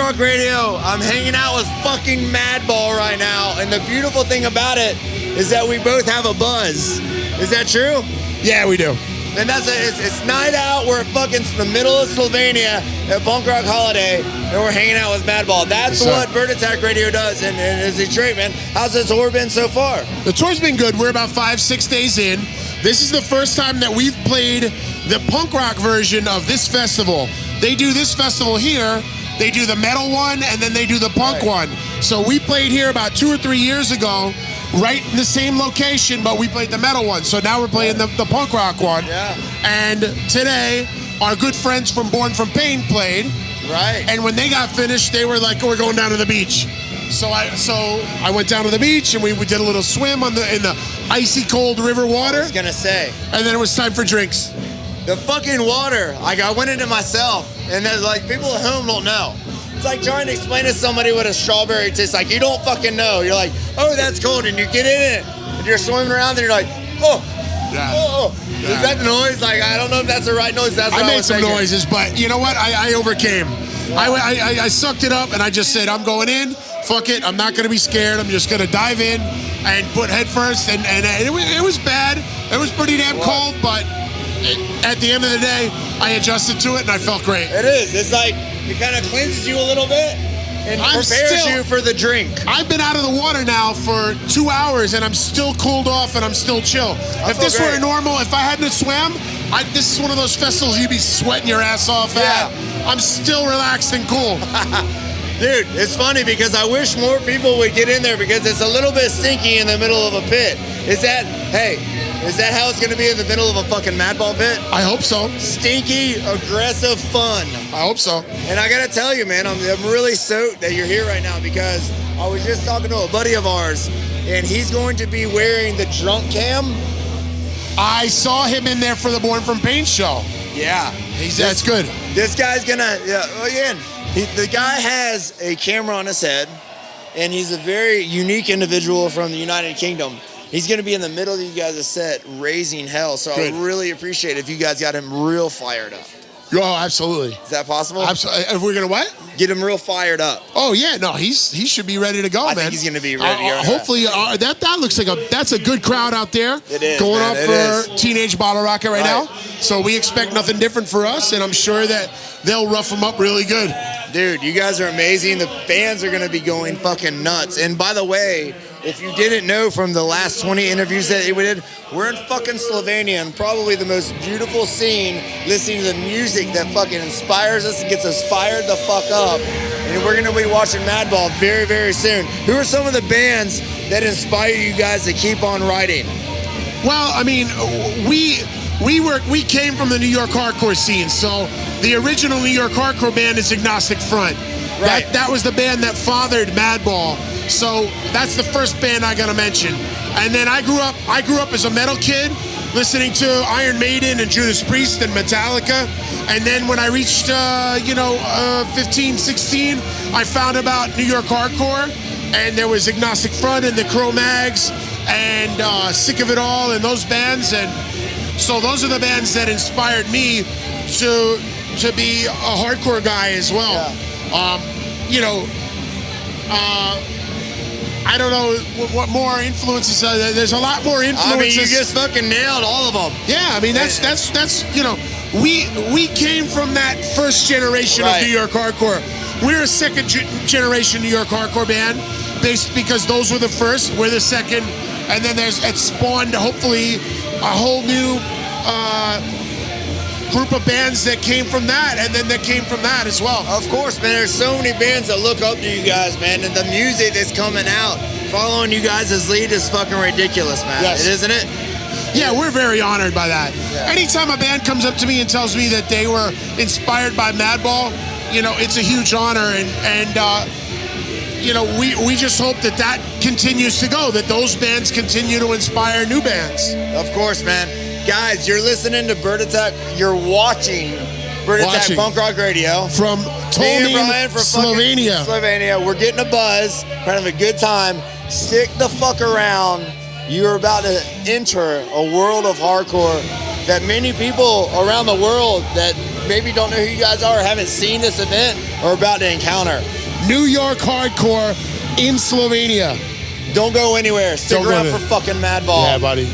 Rock Radio. I'm hanging out with fucking Madball right now, and the beautiful thing about it is that we both have a buzz. Is that true? Yeah, we do. And it's night out. We're fucking in the middle of Slovenia at Punk Rock Holiday, and we're hanging out with Madball. That's what Bird Attack Radio does, and it's great, man. How's this tour been so far? The tour's been good. We're about 5-6 days in. This is the first time that we've played the punk rock version of this festival. They do this festival here. They do the metal one, and then they do the punk one. So we played here about 2 or 3 years ago, right in the same location, but we played the metal one. So now we're playing the punk rock one. Yeah. And today, our good friends from Born From Pain played. Right. And when they got finished, they were like, we're going down to the beach. So I went down to the beach, and we did a little swim in the icy cold river water. I was going to say. And then it was time for drinks. The fucking water, I went into myself, and then, like, people at home don't know. It's like trying to explain to somebody what a strawberry tastes like. You don't fucking know. You're like, oh, that's cold, and you get in it, and you're swimming around, and you're like, oh. Yeah. Is that the noise? Like, I don't know if that's the right noise. That's what I made some noises, but you know what? I overcame. Yeah. I sucked it up, and I just said, I'm going in. Fuck it. I'm not going to be scared. I'm just going to dive in and put head first, and it was bad. It was pretty damn cold, but at the end of the day, I adjusted to it, and I felt great. It is. It's like it kind of cleanses you a little bit and prepares you for the drink. I've been out of the water now for 2 hours, and I'm still cooled off, and I'm still chill. If this were normal, if I hadn't swam, this is one of those festivals you'd be sweating your ass off at. I'm still relaxed and cool. Dude, it's funny because I wish more people would get in there because it's a little bit stinky in the middle of a pit. Is that how it's going to be in the middle of a fucking Madball pit? I hope so. Stinky, aggressive fun. I hope so. And I got to tell you, man, I'm really stoked that you're here right now because I was just talking to a buddy of ours, and he's going to be wearing the drunk cam. I saw him in there for the Born From Pain show. Yeah. That's good. This guy's going to, the guy has a camera on his head, and he's a very unique individual from the United Kingdom. He's going to be in the middle of you guys' set, raising hell. So I really appreciate it if you guys got him real fired up. Oh, absolutely. Is that possible? Absolutely. If we're going to what? Get him real fired up. Oh, yeah. No, he should be ready to go, man. I think he's going to be ready to go. Hopefully, that looks like that's a good crowd out there. It is, going man, up for Teenage Bottle Rocket right now. So we expect nothing different for us, and I'm sure that they'll rough them up really good. Dude, you guys are amazing. The fans are going to be going fucking nuts. And by the way, if you didn't know from the last 20 interviews that we did, we're in fucking Slovenia, and probably the most beautiful scene, listening to the music that fucking inspires us and gets us fired the fuck up. And we're going to be watching Madball very, very soon. Who are some of the bands that inspire you guys to keep on writing? Well, I mean, we came from the New York hardcore scene, so the original New York hardcore band is Agnostic Front. Right. That was the band that fathered Madball. So that's the first band I gotta mention. And then I grew up as a metal kid, listening to Iron Maiden and Judas Priest and Metallica. And then when I reached 15, 16, I found about New York hardcore, and there was Agnostic Front and the Cro-Mags and Sick of It All and those bands. And so those are the bands that inspired me to be a hardcore guy as well. I don't know what more influences. There's a lot more influences. I mean, you just fucking nailed all of them. Yeah, I mean that's we came from that first generation of New York hardcore. We're a second generation New York hardcore band, based because those were the first. We're the second, and then it spawned hopefully a whole new group of bands that came from that, and then that came from that as well. Of course, man. There's so many bands that look up to you guys, man, and the music that's coming out, following you guys' lead is fucking ridiculous, man. Yes. Isn't it? Yeah, we're very honored by that. Yeah. Anytime a band comes up to me and tells me that they were inspired by Madball, it's a huge honor, and we just hope that continues to go, that those bands continue to inspire new bands. Of course, man. Guys, you're listening to Bird Attack. You're watching Bird Attack Punk Rock Radio. From Tolmin, Slovenia. Slovenia. We're getting a buzz. We're having a good time. Stick the fuck around. You're about to enter a world of hardcore that many people around the world that maybe don't know who you guys are or haven't seen this event are about to encounter. New York hardcore in Slovenia. Don't go anywhere. Stick Don't go around there. for fucking Madball. Yeah, buddy.